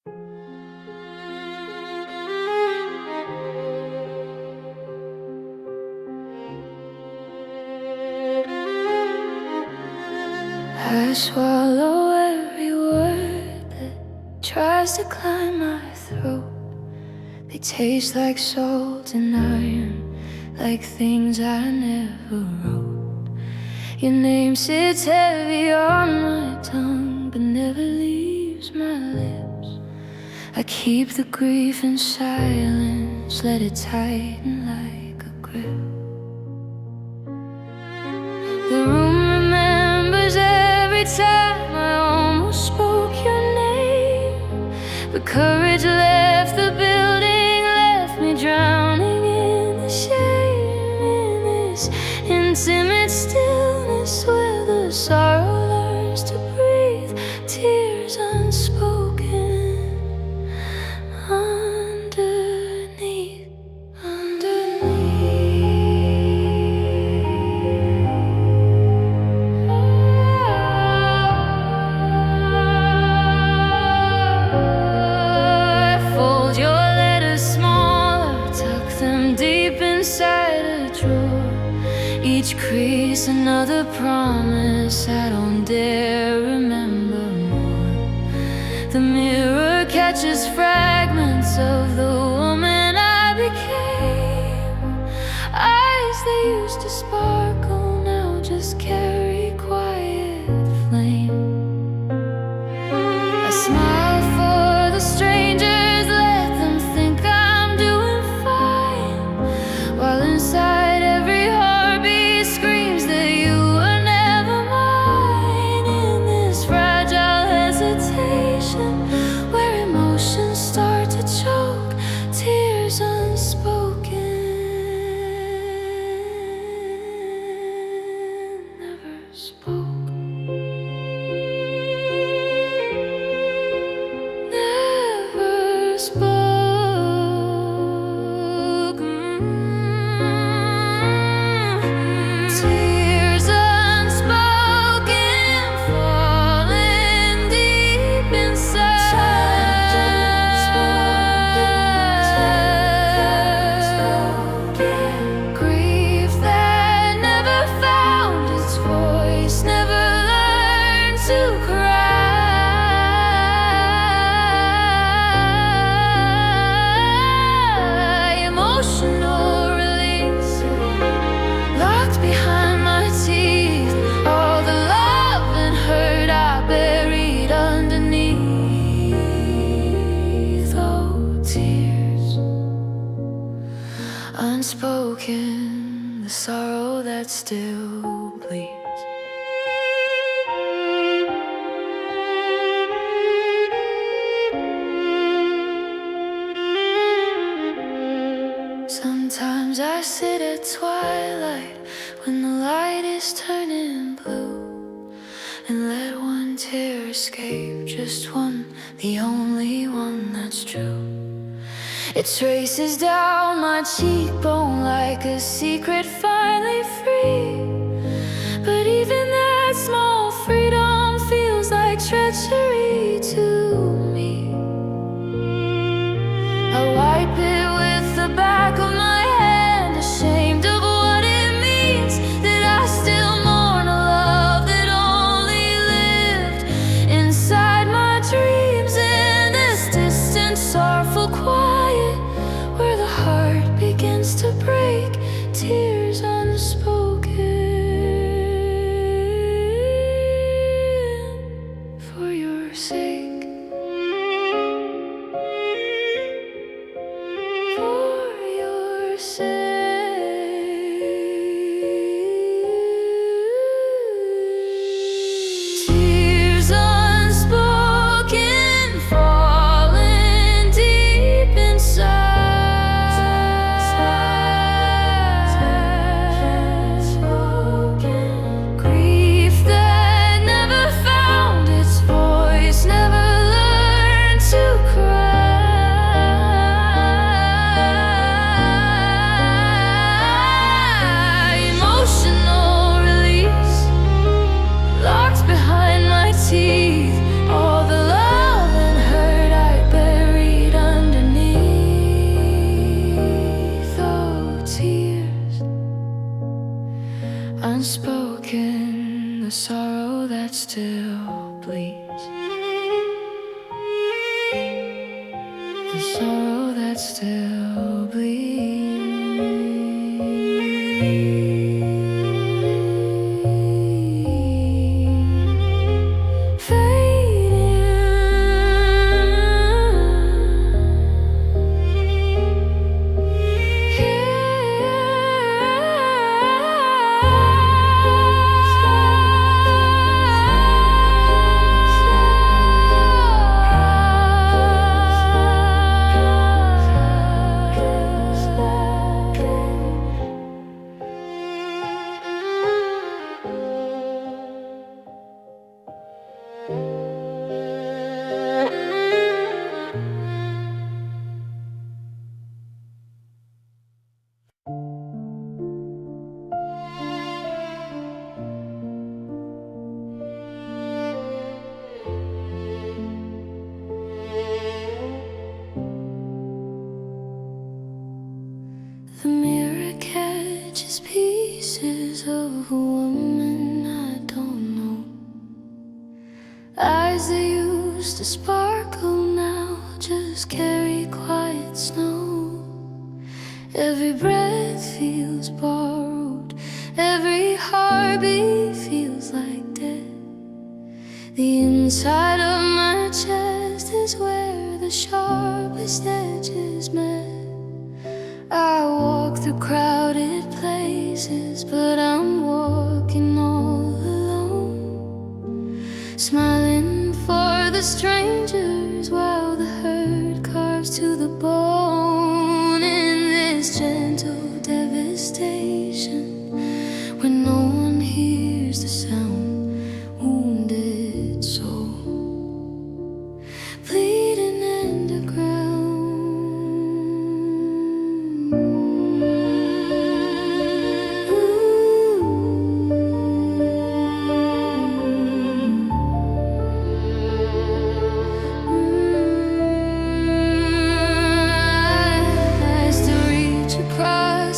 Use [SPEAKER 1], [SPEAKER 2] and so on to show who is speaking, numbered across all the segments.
[SPEAKER 1] I swallow every word that tries to climb my throat. They taste like salt and iron, like things I never wrote. Your name sits heavy on my tongue, but never leaves my lips. I keep the grief in silence, let it tighten like a grip. The room remembers every time I almost spoke your name, but courage left the building, left me drowning in the shame. In this intimate stillness where the sorrow learns to breathe, tears unspoken underneath. Inside a drawer, each crease another promise I don't dare remember more. The mirror catches fragments of the woman I became. Eyes that used to sparkle now just carry quiet flame. I smile for the strangers, let them think I'm doing fine, while inside every heartbeat screams that you were never mine. In this fragile hesitation where emotions start to choke, tears unspoken never spoke. Never spoke. Tears unspoken, falling deep inside. Grief that never found its voice, never learned to cry. Emotional release locked behind my teeth, all the love and hurt I buried underneath. Oh, tears unspoken, the sorrow that still bleeds. Sometimes I sit at twilight when the light is turning blue, and let one tear escape, just one, the only one that's true. It traces down my cheekbone like a secret finally free, but even that small freedom feels like treachery to me. I wipe it with the back of my hand, ashamed of what it means that I still mourn a love that only lived inside my dreams. In this distant, sorrowful quiet where the heart begins to break, tears unspoken. the sorrow that still bleeds, the sorrow that still bleeds. The mirror catches pieces of a woman I don't know. Eyes that used to sparkle now just carry quiet snow. Every breath feels borrowed, every heartbeat feels like death. The inside of my chest is where the sharpest edges met. I walk through crowded places, but I'm walking all alone, smiling for the strangers while the hurt carves to the bone. In this gentle devastation, when no one hears the sound, wounded soul bleeding underground.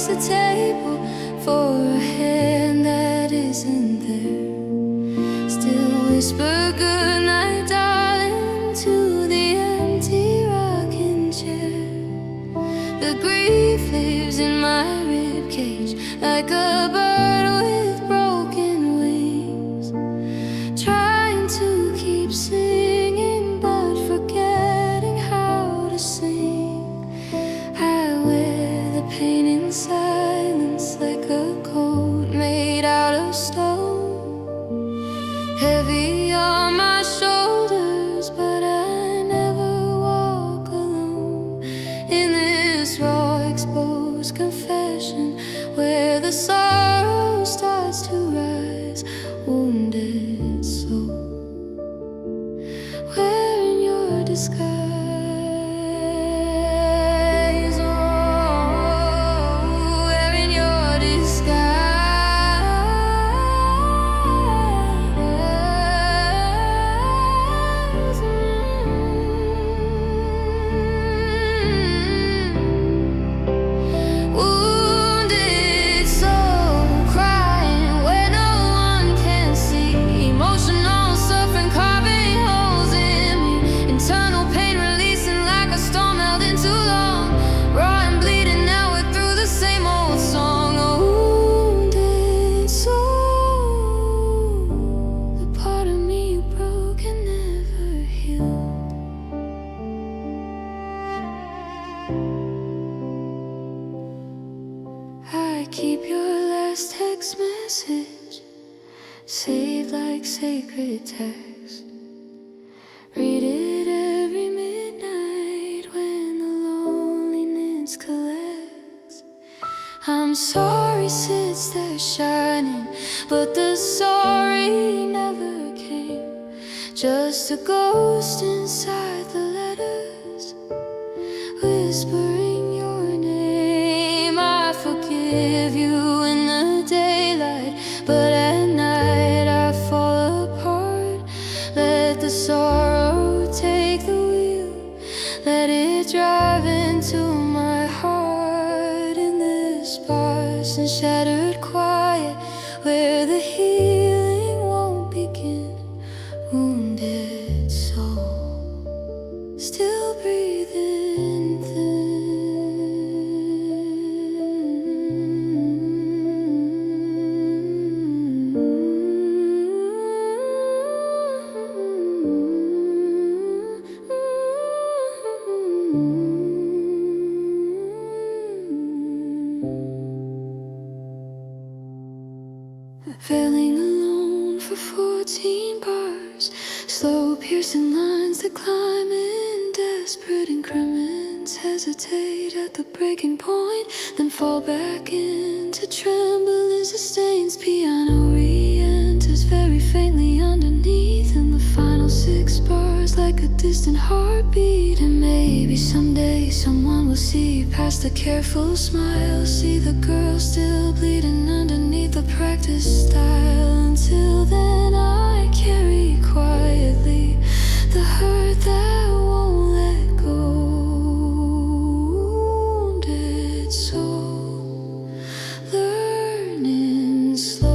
[SPEAKER 1] The table for a hand that isn't there. Still whisper goodnight, darling, to the empty rocking chair. The grief lives in my ribcage like a bird with broken wings, trying to keep singing but forgetting how to sing. I wear the pain inside like a coat made out of stone, heavy on my shoulders, but I never walk alone. In this raw, exposed confession, where the sorrow starts to rise, wounded soul, wearing your disguise. Keep your last text message saved like sacred text. Read it every midnight when the loneliness collects. I'm sorry sits there shining, but the sorry never came. Just a ghost inside the letters, whispering your name. I forgive you in the daylight, but at night I fall apart. Let the sorrow take the wheel, let it drive into my heart. In this sparse and shattered quiet, where the healing won't 14 bars, slow piercing lines that climb in. Desperate increments hesitate at the breaking point, then fall back into trembling sustains. Piano re-enters very faintly underneath, and the final 6 bars like a distant heartbeat. And maybe someday someone will see past the careful smile, see the girl still bleeding underneath the practice style. Until then I carry quietly the hurt that won't let go. Wounded soul, learning slow.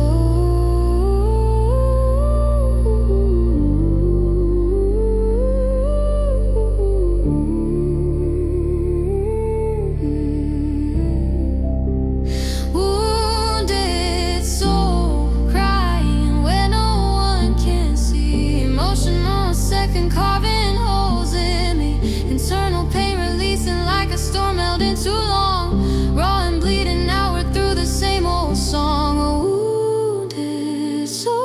[SPEAKER 1] Wounded soul, crying where no one can see. Emotional second carving holes in me. Internal pain releasing like a storm held in too long. Raw and bleeding outward through the same old song. A wounded soul,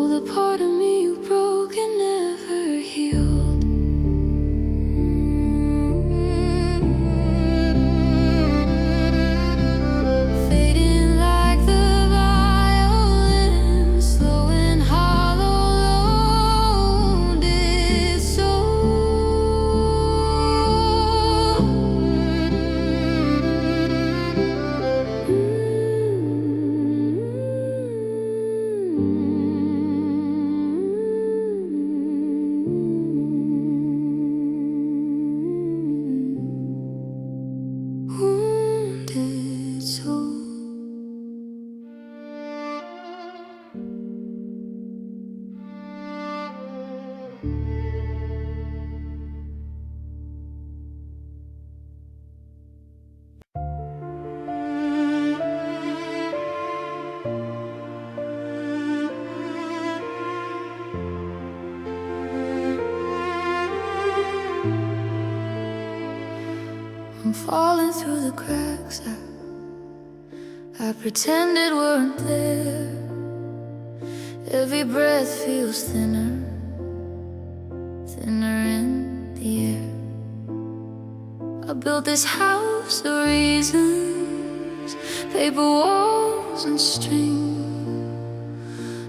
[SPEAKER 1] the part of me you broke and never healed. Fading like the violin, slow and hollow. Wounded wounded soul. I'm falling through the cracks. I pretended weren't there. Every breath feels thinner, thinner in the air. I built this house of reasons, paper walls and string.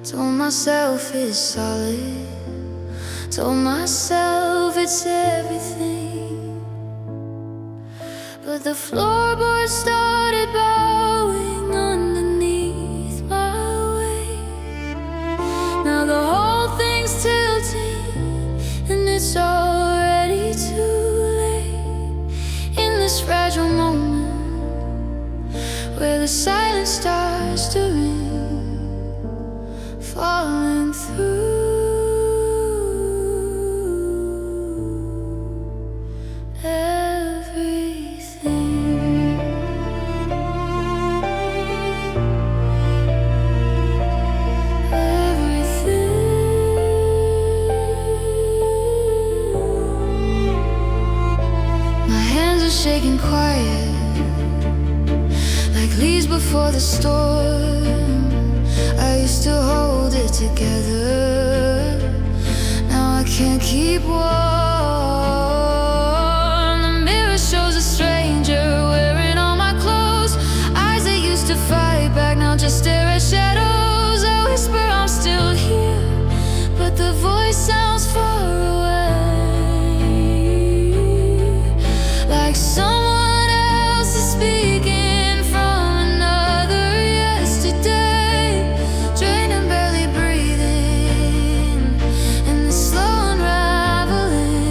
[SPEAKER 1] Told myself it's solid, told myself it's everything. But the floorboards started bowing underneath my weight. Now the whole thing's tilting, and it's already too late. In this fragile moment where the silence starts to ring, falling through everything. My hands are shaking quiet, like leaves before the storm. I used to hold it together, now I can't keep warm. The mirror shows a stranger wearing all my clothes. Eyes that used to fight back now just stare at shadows. I whisper I'm still here, but the voice sounds far away, like someone else is speaking from another yesterday. Drained and barely breathing, and the slow unraveling.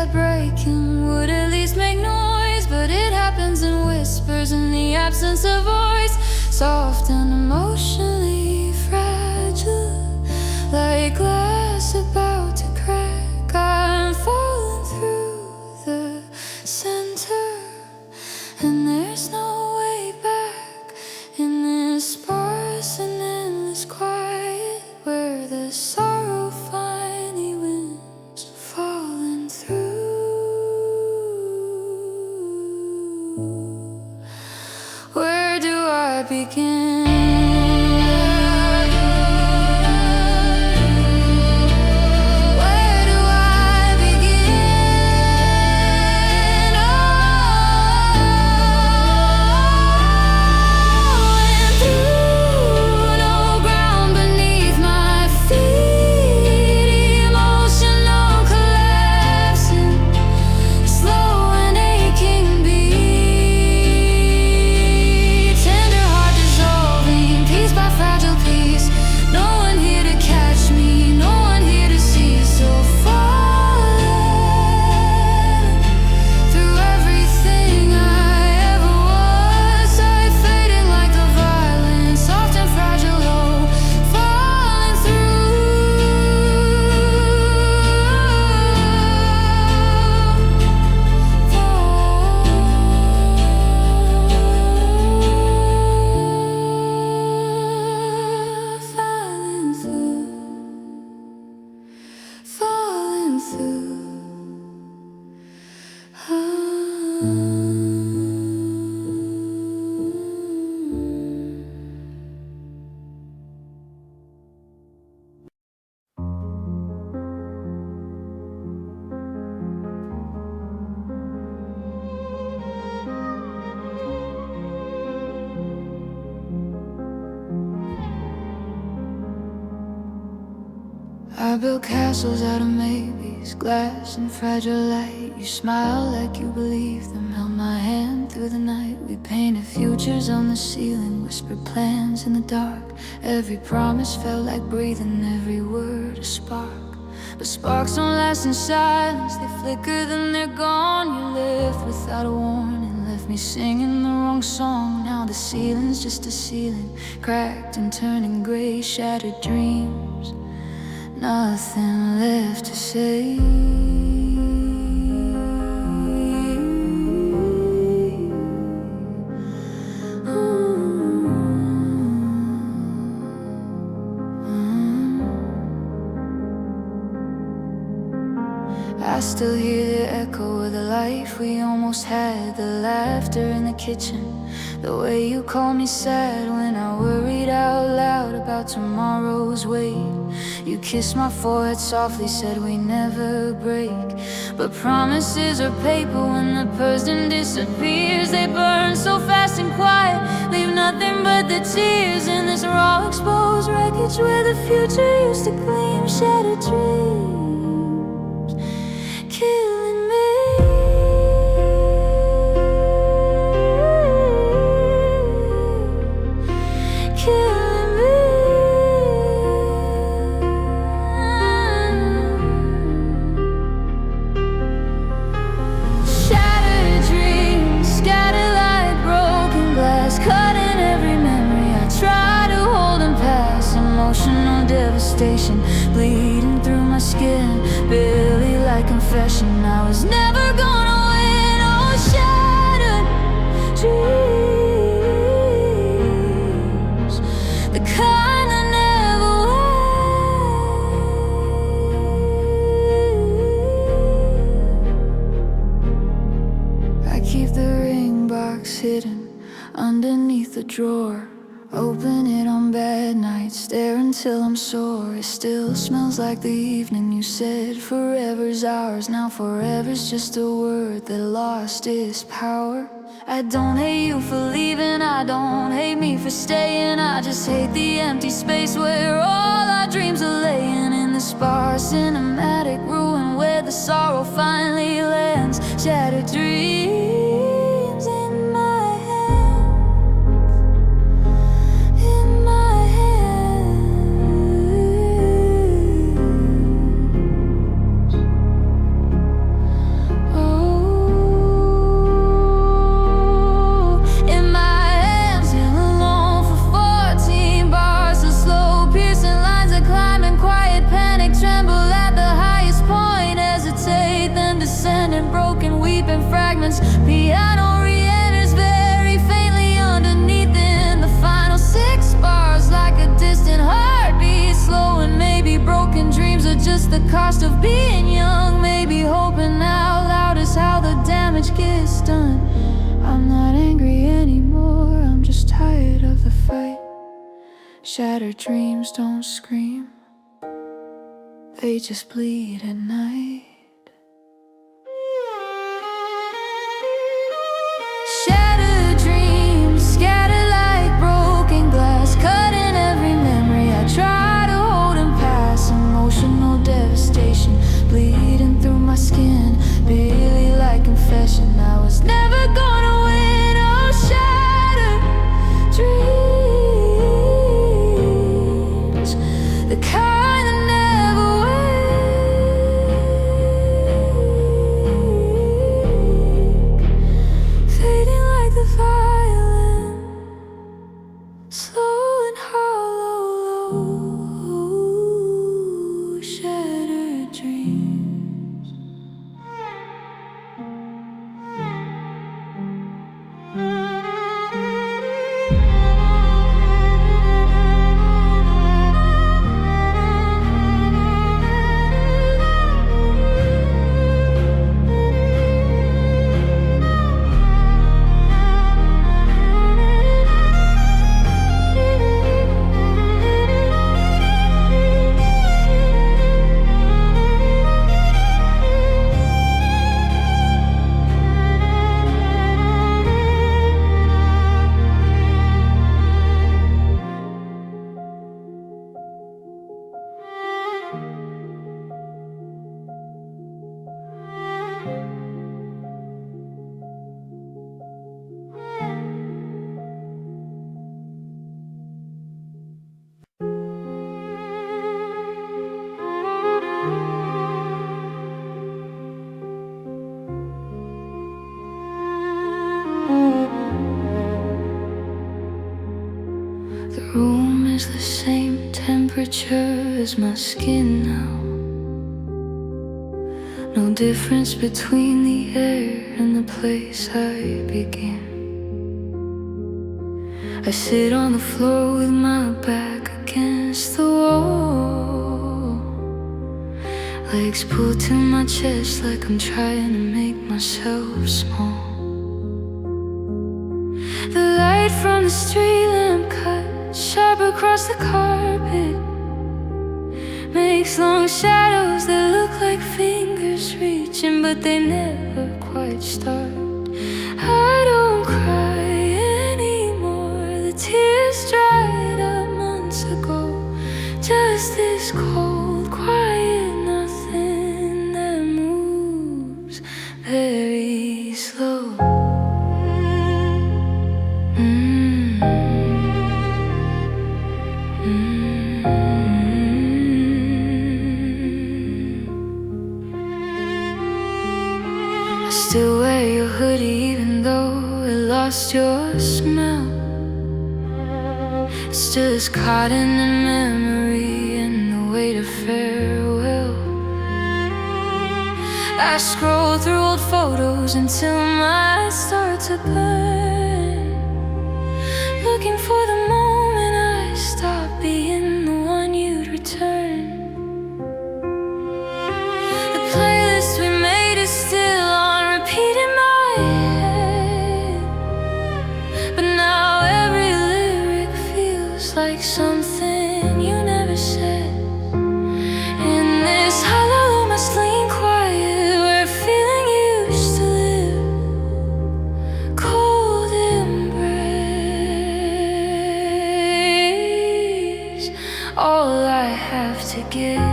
[SPEAKER 1] that breaking would at least make noise, but it happens in whispers in the absence of voice. Soft and emotionally fragile, like glass about to crack. I'm falling through the center, and there's no way back in this sparse and endless quiet where the sorrow finally wins. Falling through. Where do I begin? I built castles out of maybes, glass and fragile light. You smile like you believe them, held my hand through the night. We painted futures on the ceiling, whispered plans in the dark. Every promise felt like breathing, every word a spark. But sparks don't last in silence, they flicker then they're gone. You left without a warning, left me singing the wrong song. Now the ceiling's just a ceiling, cracked and turning gray, shattered dreams. Nothing left to say. I still hear the echo of the life we almost had, the laughter in the kitchen, the way you called me sad when I worried out loud about tomorrow's weight. You kissed my forehead softly, said we never break. But promises are paper when the person disappears. They burn so fast and quiet, leave nothing but the tears. In this raw exposed wreckage where the future used to gleam, shattered dreams, killing me. Emotional devastation bleeding through my skin, barely like confession. I was never gonna win. Oh, shattered dreams, the kind that never went. I keep the ring box hidden underneath the drawer. Open it on bad nights, stare until I'm sore. It still smells like the evening you said forever's ours. Now forever's just a word that lost its power. I don't hate you for leaving, I don't hate me for staying. I just hate the empty space where all our dreams are laying. In the sparse cinematic ruin where the sorrow finally lands. Shattered dreams in my hands. deep in fragments. Piano re-enters very faintly underneath in the final 6 bars, like a distant heartbeat, slow. And maybe broken dreams are just the cost of being young. Maybe hoping out loud is how the damage gets done. I'm not angry anymore, I'm just tired of the fight. Shattered dreams don't scream, they just bleed at night. Shattered dreams, scattered like broken glass, cut in every memory I try to hold and pass. Emotional devastation bleeding through my skin, barely like confession. I was never gonna win. Oh, shattered dreams, the kind that never wake, fading like the violin, slow and hollow, shattered dreams. The room is the same temperature as my skin now. No difference between the air and the place I begin. I sit on the floor with my back against the wall, legs pulled to my chest like I'm trying to make myself small. The light from the street lamp cuts sharp across the carpet, makes long shadows that look like fingers reaching, but they never quite start. I don't cry anymore, the tears dried up months ago. Just this cold, quiet nothing that moves very slow. I still wear your hoodie even though it lost your smell. It's just cotton and memory and the weight of farewell. I scroll through old photos until my eyes start to burn, looking for the moment I stop being the one you'd return. The playlist we made is still on repeat in my head, but now every lyric feels like something you never said. In this hollow must lean quiet where feeling used to live, cold embrace, all I have to give.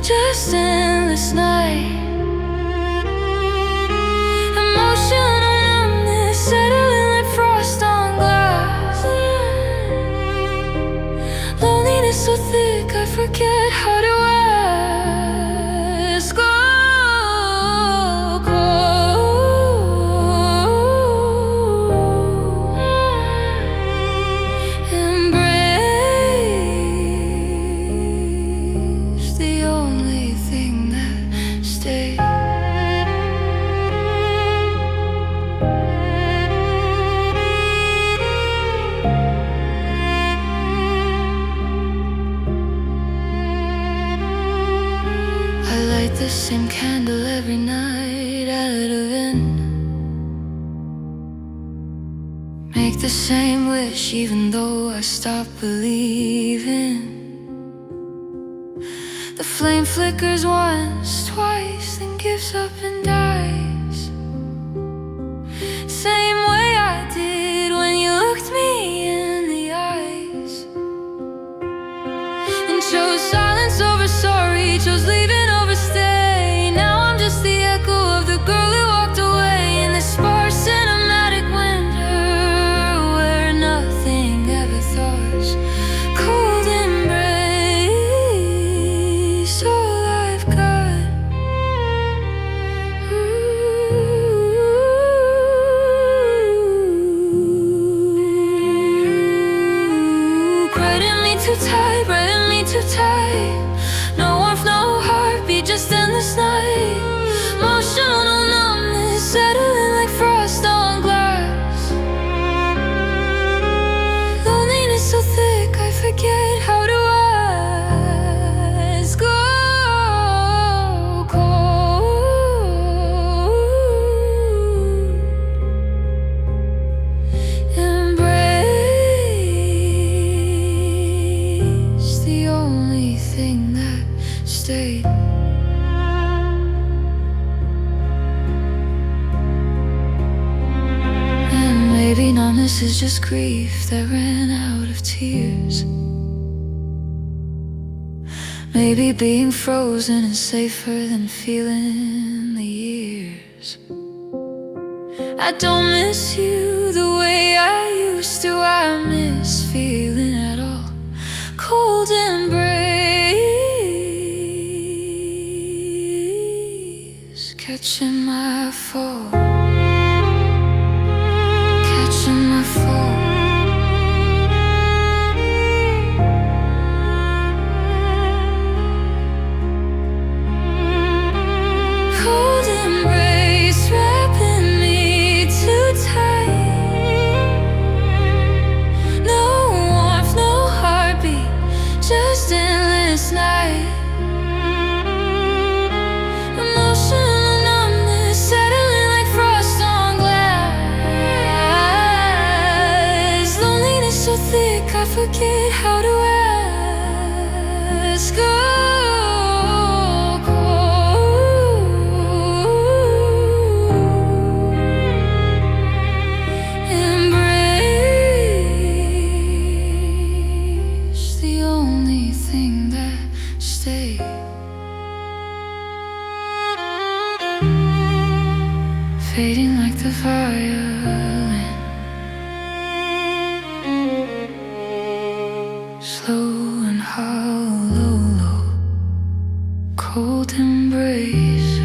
[SPEAKER 1] Just endless night, emotional numbness settling like frost on glass, loneliness so thick I forget how to ask. Oh, embrace the only thing that stays. I light the same candle every night at a end. Make the same wish even though I stop believing. The flame flickers once, twice, then gives up and dies. Same way I did when you looked me in the eyes and chose silence over sorry, chose leaving over stay. Now I'm just the echo of the girl who walked away in this sparse cinematic winter where nothing ever thaws. Cold embrace, all I've got. Credit me too tight, credit me too tight. No warmth, no heartbeat, just endless night. Emotional numbness settling like frost on glass. Loneliness so thick I forget how to ask. Oh, cold embrace the only thing that stayed. And maybe numbness is just grief that ran out of tears. Maybe being frozen is safer than feeling the years. I don't miss you the way I used to. I miss feeling at all. Cold embrace, catching my fall, catching my fall. Cold embrace, wrapping me too tight. No warmth, no heartbeat, just endless night. Emotional numbness settling like frost on glass. Loneliness so thick I forget how to ask. Oh, embrace the only thing that stays. Fading like the violin, slow and hollow, low. Cold embrace.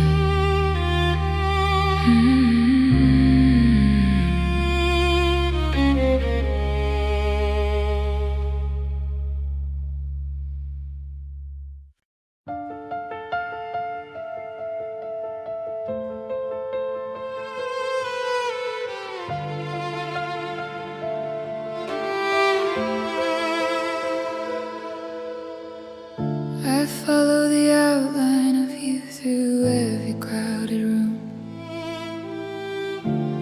[SPEAKER 1] I follow the outline of you through every crowded room.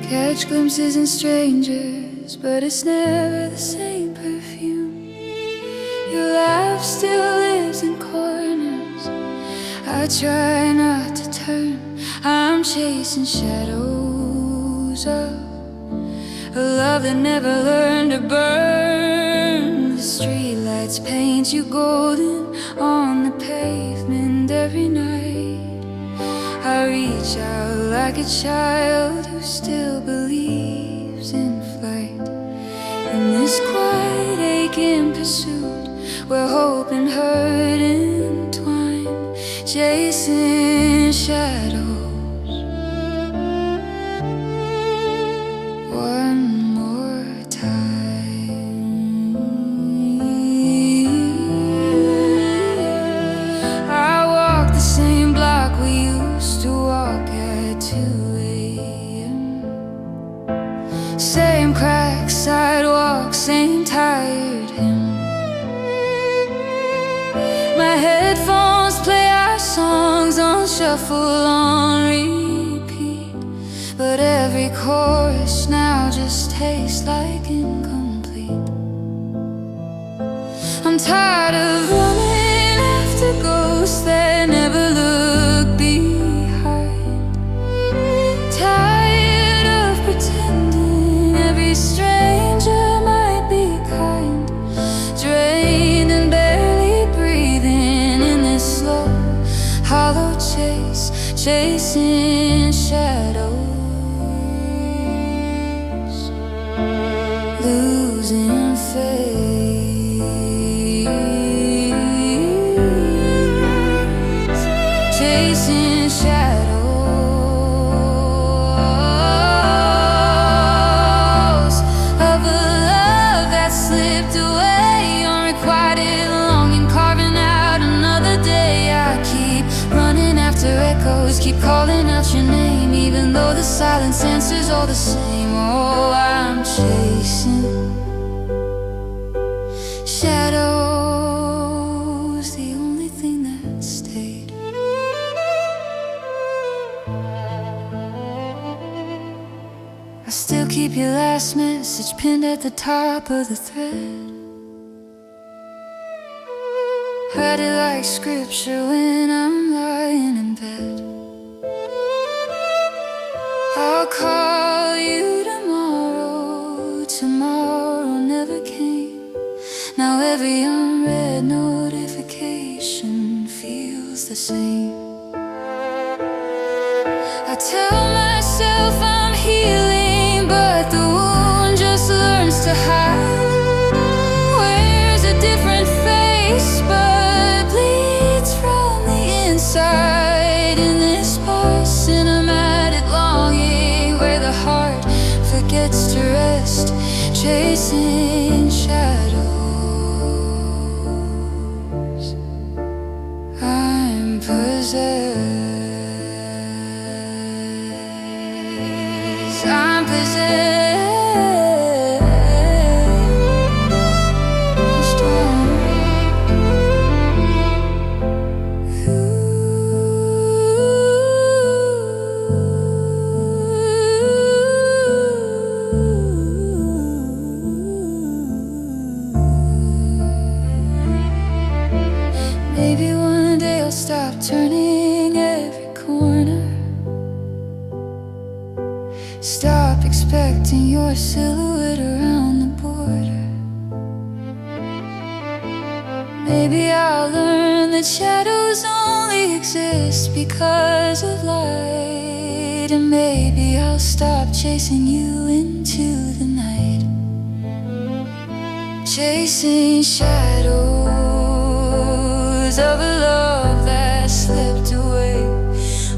[SPEAKER 1] Catch glimpses in strangers, but it's never the same perfume. Your laugh still lives in corners. I try not to turn. I'm chasing shadows of a love that never learned to burn. The streetlights paint you golden on the pavement every night. I reach out like a child who still believes in flight. In this quiet aching pursuit, where hope and hurt entwine, chasing shadows. One more time. I walk the same block we used to walk at 2 a.m. Same cracked sidewalk, same tired hymn. My headphones play our songs on shuffle on repeat, but every chorus now just tastes like incomplete. I'm tired of running after ghosts that never look behind. Tired of pretending every stranger might be kind. Drained and barely breathing in this slow, hollow chase, chasing shadows, losing faith, chasing shadows of a love that slipped away, unrequited longing, carving out another day. I keep running after echoes, keep calling out your name, even though the silence answers all the same. Oh, I'm chasing shadows, the only thing that stayed. I still keep your last message pinned at the top of the thread. Read it like scripture when I'm lying in bed. I'll call you tomorrow. Tomorrow never came. Now every unread notification feels the same. I tell myself I'm healing, but the wound just learns to hide. Wears a different face, but bleeds from the inside. In this pulse, cinematic longing, where the heart forgets to rest, chasing shadows. I'm possessed. I'm possessed. Maybe one day I'll stop turning every corner, stop expecting your silhouette around the border. Maybe I'll learn that shadows only exist because of light. And maybe I'll stop chasing you into the night, chasing shadows of a love that slipped away,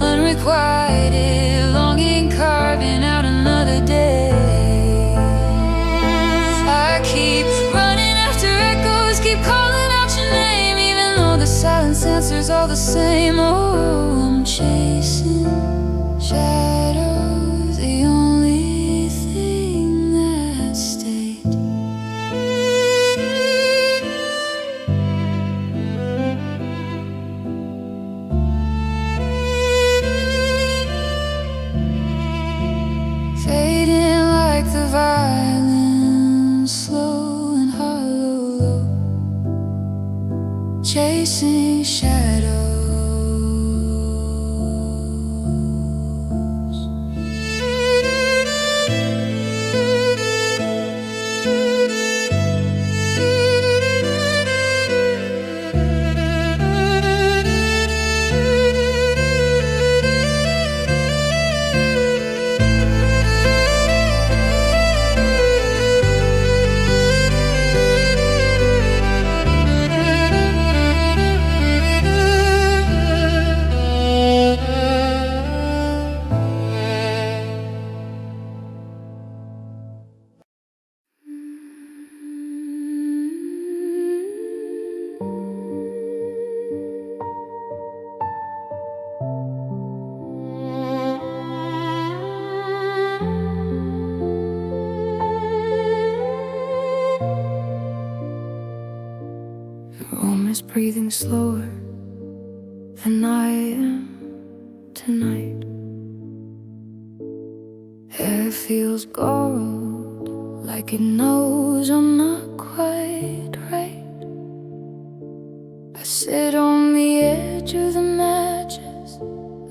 [SPEAKER 1] unrequited longing, carving out another day. I keep running after echoes, keep calling out your name, even though the silence answers all the same. Oh, I'm chasing shadows, the only thing that stayed. Fading like the violin, slow and hollow, chasing shadows. moving slower than I am tonight. Hair feels gold, like it knows I'm not quite right. I sit on the edge of the mattress,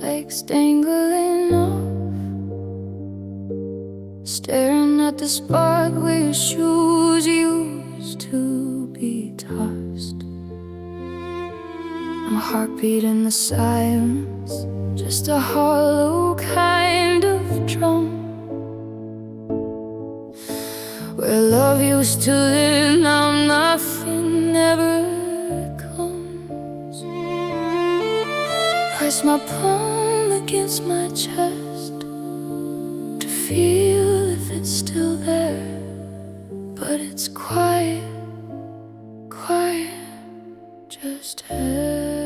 [SPEAKER 1] legs dangling off, staring at the spot where your shoes used to be tossed. My heartbeat in the silence, just a hollow kind of drum, where love used to live, now nothing ever comes. Press my palm against my chest to feel if it's still there, but it's quiet, quiet, just air.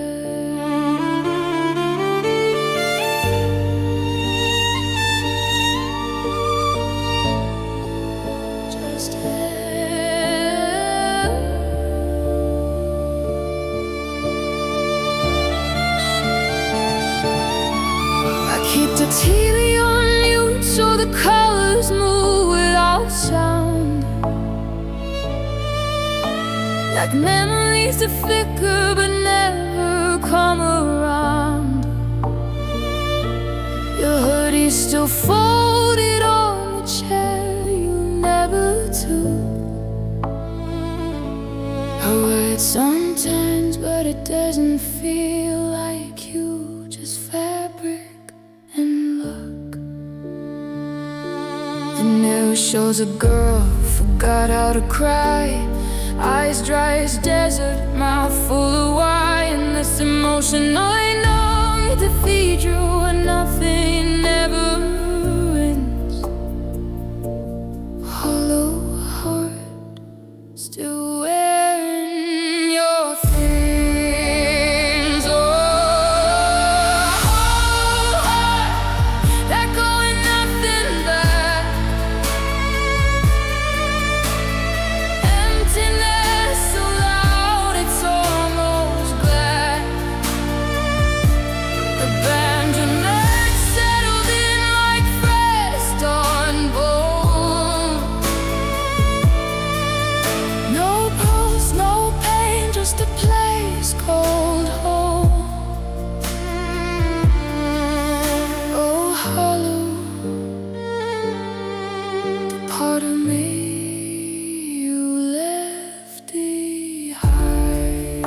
[SPEAKER 1] Keep the TV on mute so the colors move without sound, like memories that flicker but never come around. Your hoodie still folded on the chair you never took. I wear it sometimes, but it doesn't feel like you, just fabric and luck. The news shows a girl forgot how to cry, eyes dry as desert, mouth full of wine. And this emotionally numb cathedral where nothing ever ends. Hollow heart, still wearing your things. Just a place called home. Oh, hollow, the part of me you left behind.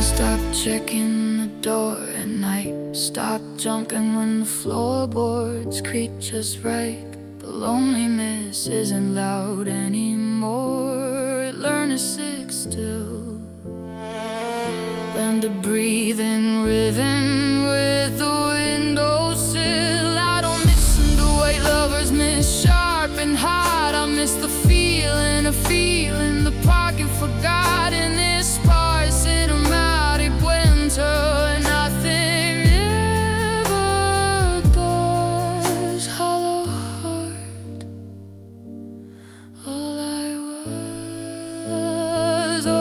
[SPEAKER 1] Stop checking the door at night, stop jumping when the floorboards creak just right. The loneliness isn't loud anymore, learn to sit still, learn to breathe in rhythm with the windowsill. I don't miss the way lovers miss sharp and hot. I miss the feeling of feeling the pocket forgot in this sparse automatic winter. Nothing ever does. Hollow heart, all I was, all I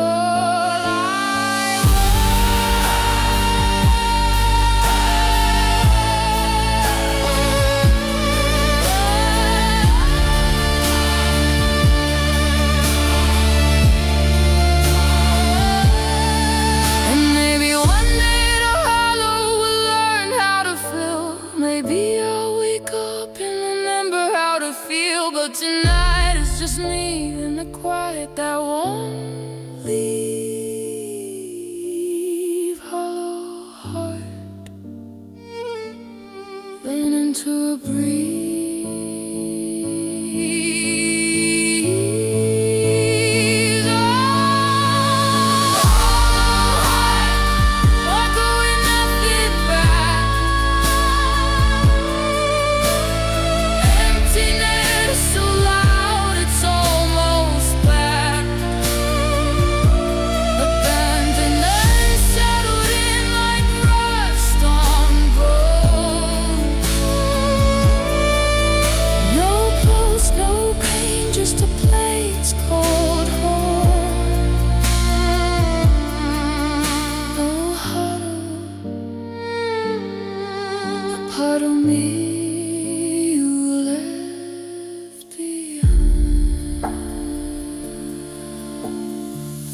[SPEAKER 1] but tonight it's just me in the quiet that won't leave. Hollow heart, leaning to a breeze. Emptiness so loud, it's all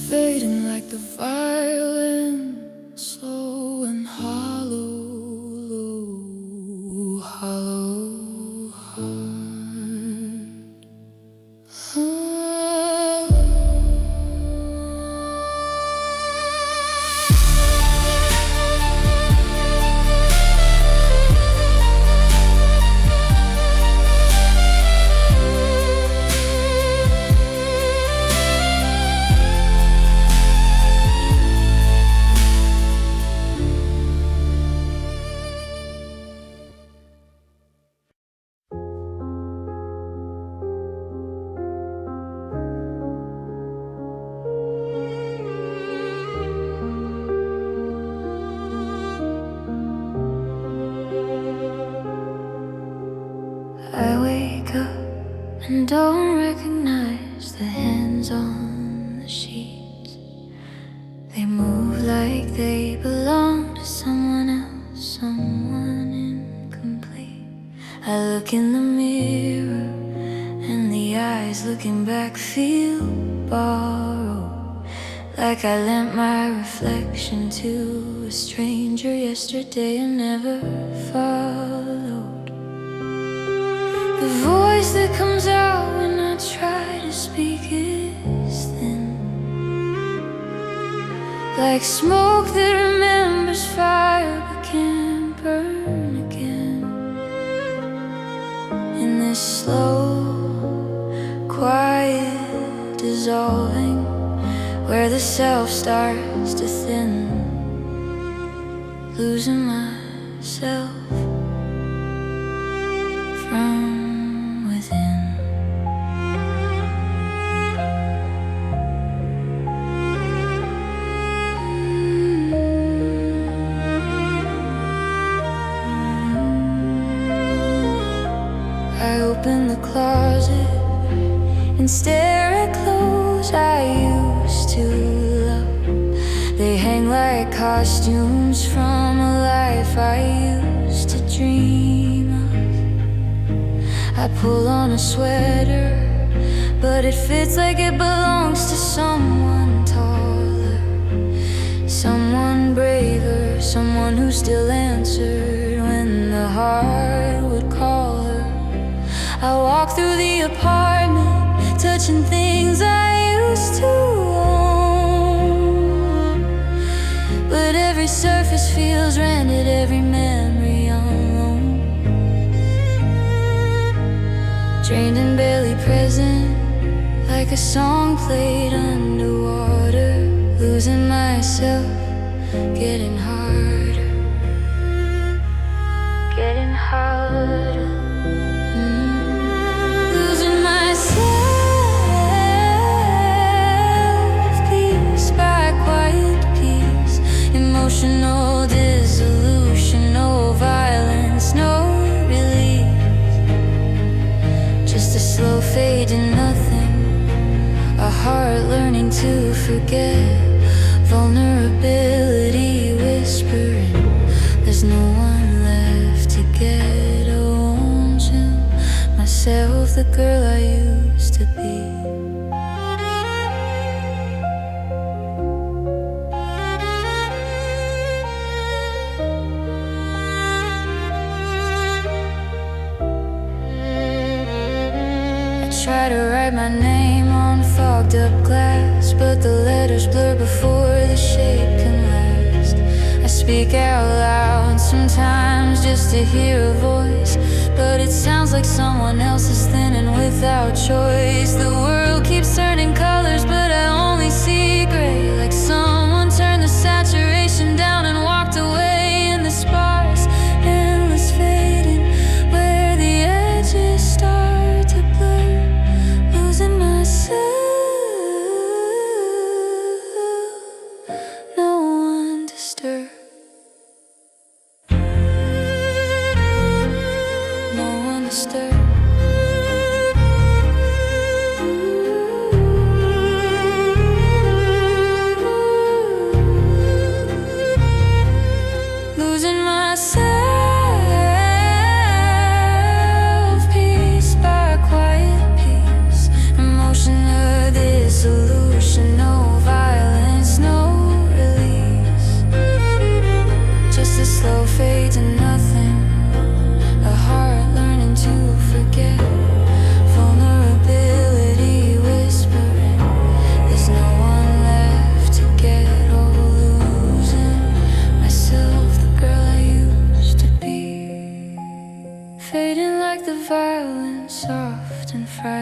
[SPEAKER 1] fading like the violin, slow and hollow, low, hollow heart. I wake up and don't recognize the hands on the sheets. They move like they belong to someone else, someone incomplete. I look in the mirror and the eyes looking back feel borrowed, like I lent my reflection to a stranger yesterday and never followed. The voice that comes out when I try to speak is thin, like smoke that remembers fire but can't burn again. In this slow, quiet dissolving, where the self starts to thin, losing myself from within. I open the closet and stare at clothes I used to love. They hang like costumes from a life I used to dream of. I pull on a sweater, but it fits like it belongs to someone taller, someone braver, someone who still answered when the heart would call her. I walk through the apartment, touching things I used to own, but every surface feels rented, every memory on loan, drained and barely present, like a song played underwater, losing myself, getting harder, getting harder. Losing myself, piece by quiet piece, emotional dissolution, no violence, no release, just a slow fade to nothing, a heart learning to forget, vulnerability whispering, there's no one left to get. I won't tell myself the girl I used to be. I try to write my name on fogged up glass, but the letters blur before the shape can last. I speak out loud sometimes just to hear a voice, but it sounds like someone else is thin and without choice. The world keeps turning colors, but I only see gray, like someone turned the saturation down and walked away in the sparse, endless fading, where the edges start to blur, losing myself, no one to stir.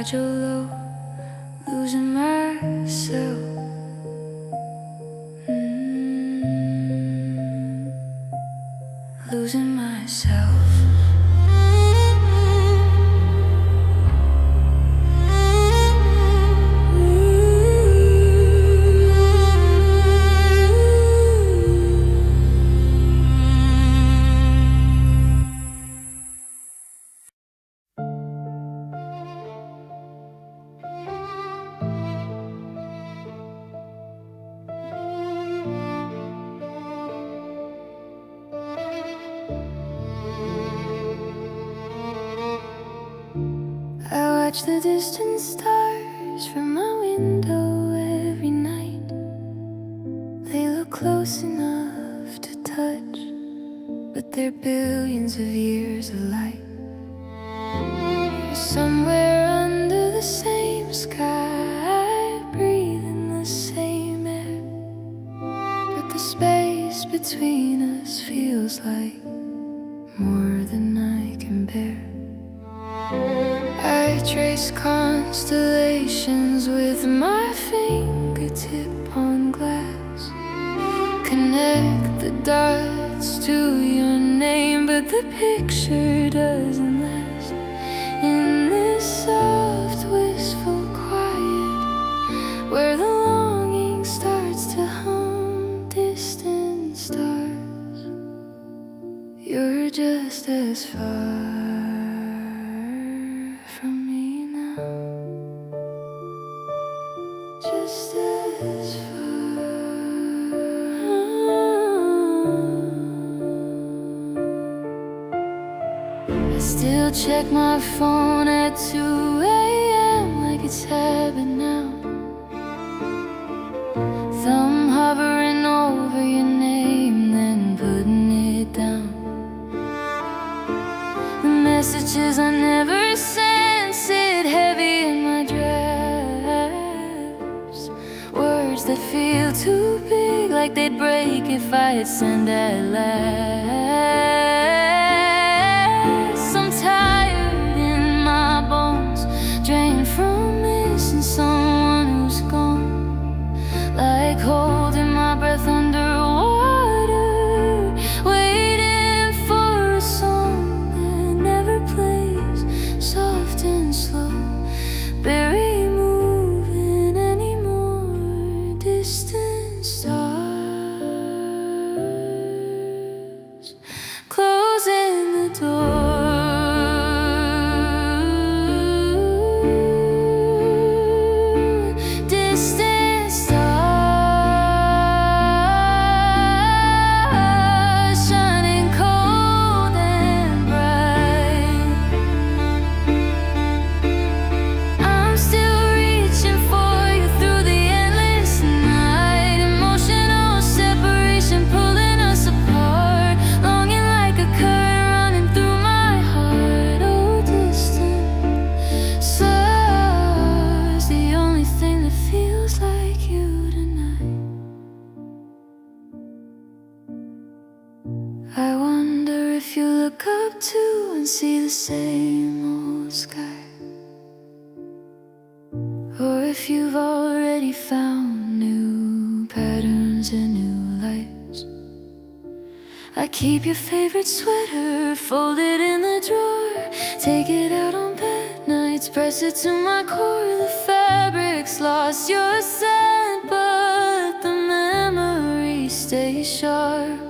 [SPEAKER 1] fragile low, losing myself. Losing myself. I watch the distant stars from my window every night. They look close enough to touch, but they're billions of years of light. Somewhere under the same sky, breathing the same air, but the space between us feels like more than I can bear. I trace constellations with my fingertip on glass, connect the dots to your name, but the picture doesn't last. In this soft, wistful quiet, where the longing starts to hum distant stars, you're just as far from me now, just as far. I still check my phone at 2 a.m. like it's habit now. Thumb hovering over your name, then putting it down. The messages I never sent sit heavy in my drafts. Words that feel too big, like they'd break if I had sent at last. I'm tired in my bones, drained from missing someone who's gone, like holding my breath underwater, waiting for a song that never plays, soft and slow, barely moving anymore. Distant stars closing the door. Distant stars shining cold and bright. I'm still reaching for you through the endless night. Emotional separation pulling us apart, longing like a current running through my heart. Oh, distant stars, the only thing that feels like you tonight. I wonder if you look up too and see the same old sky, or if you've already found new patterns and new lights. I keep your favorite sweater folded in the drawer, take it out on bed nights, press it to my core. The fabric's lost your scent, but the memory stays sharp,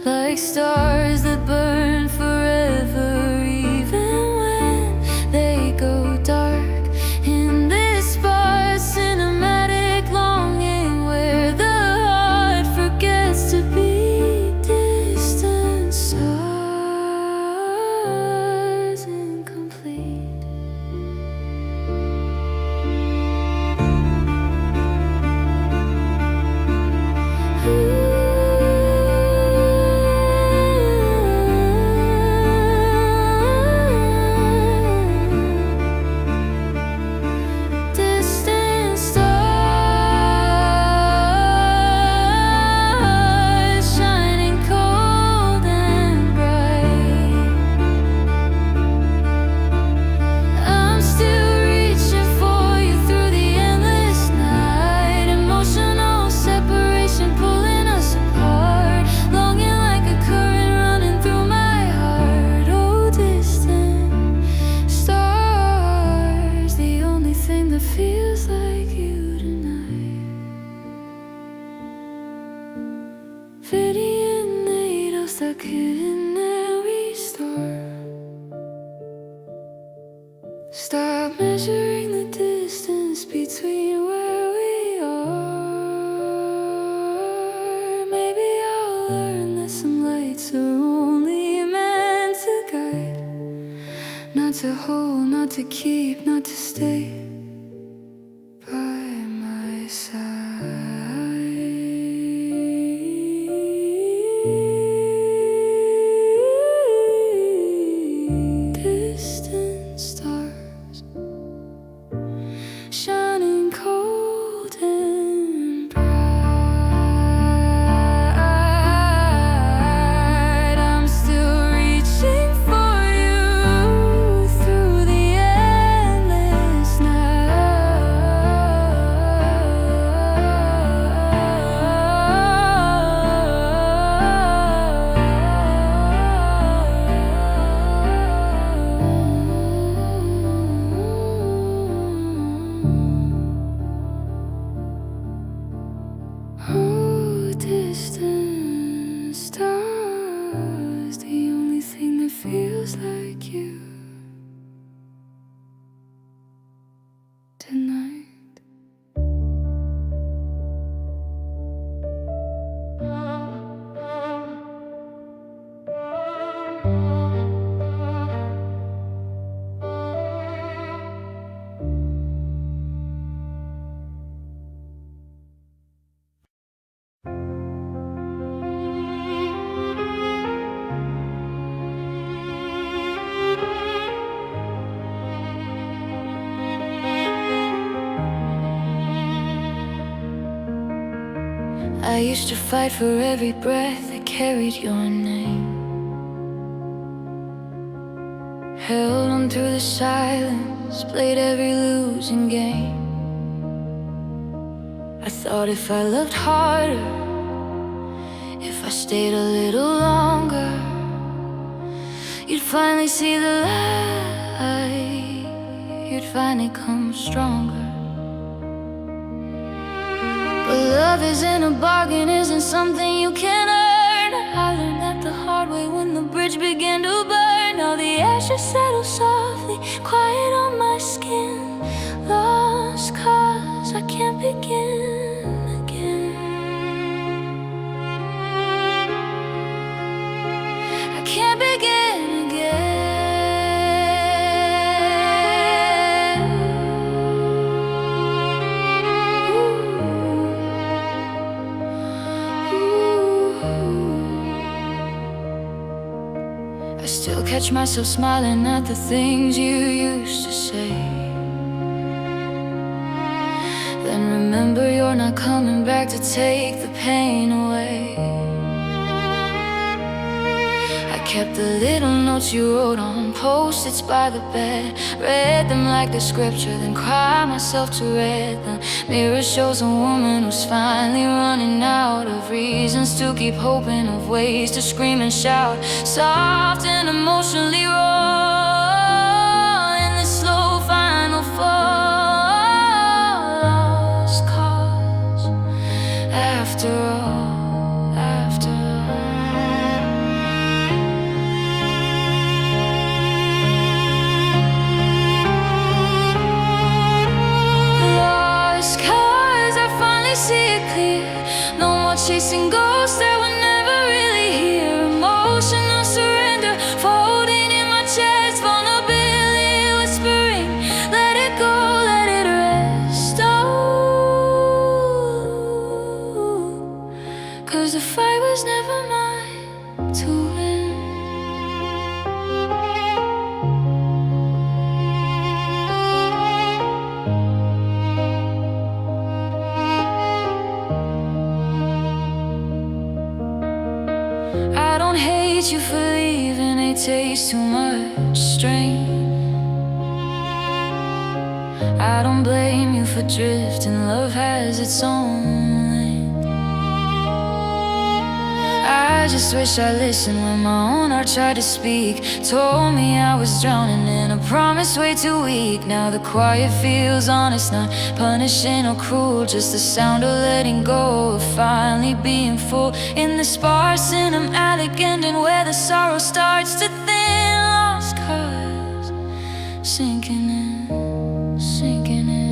[SPEAKER 1] like stars that burn forever, even when they go dark. In this spot, cinematic longing, where the heart forgets to be. Distant stars incomplete. Ooh. infinity and needles that couldn't restore. Stop measuring the distance between where we are. Maybe I'll learn that some lights are only meant to guide, not to hold, not to keep, not to stay by my side. Distant stars shining cold and bright. I'm still reaching for you through the endless Oh, distant stars, the only thing that feels like you tonight. I used to fight for every breath that carried your name. Held on through the silence, played every losing game. I thought if I loved harder, if I stayed a little longer, you'd finally see the light, you'd finally come stronger. But love isn't a bargain, isn't something you can earn. I learned that the hard way when the bridge began to burn. All the ashes settle softly, quiet on my skin. Lost cause I can't begin again. I can't begin again. I still catch myself smiling at the things you used to say. Then remember you're not coming back to take the pain away. I kept the little notes you wrote on post-its by the bed, read them like the scripture, then cried myself to read them. Mirror shows a woman who's finally running out of reasons to keep hoping, of ways to scream and shout, soft and emotionally raw, in the slow final fall. Lost cause, after all, after all. Lost cause I finally see it clear. No more chasing ghosts that were never really here. Emotional surrender, folding in my chest, vulnerability whispering, let it go, let it rest. Oh, cause the fight was never mine to win. I don't hate you for leaving, it takes too much strain. I don't blame you for drifting, love has its own lane. I I just wish I listened when my own heart tried to speak. Told me I was drowning in a promise way too weak. Now the quiet feels honest, not punishing or cruel. Just the sound of letting go, of finally being full. In the sparse cinematic ending where the sorrow starts to thin. Lost cause, sinking in, sinking in.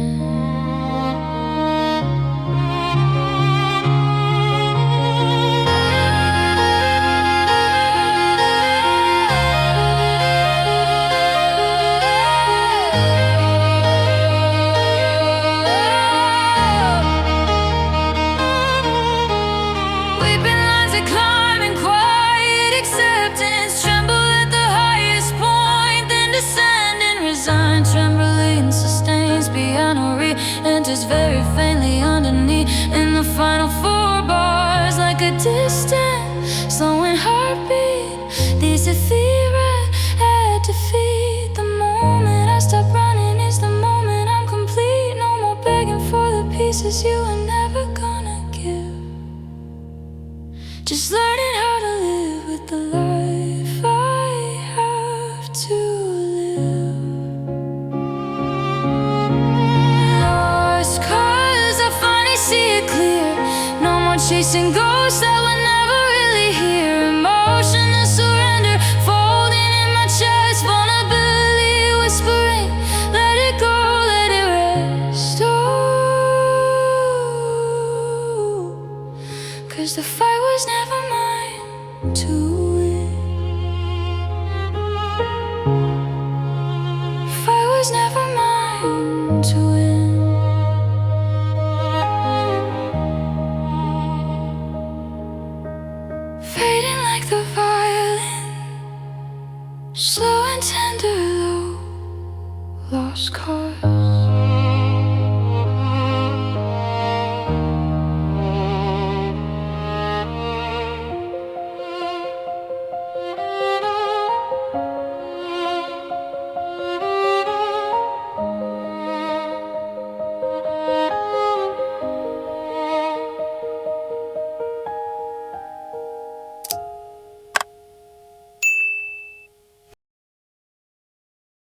[SPEAKER 1] Enters very faintly underneath. In the final four bars, like a distant, slowing heartbeat. These ephemeral at defeat. The moment I stop running is the moment I'm complete. No more begging for the pieces you were never gonna give. Just learning how to live with the life I have to live. See it clear. No more chasing ghosts that were never really here. Emotion and surrender folding in my chest. Vulnerability whispering, let it go, let it rest. Oh, 'cause the fight was never mine to win. Fight was never mine to win. Fading like the violin, slow and tender, low, lost cause.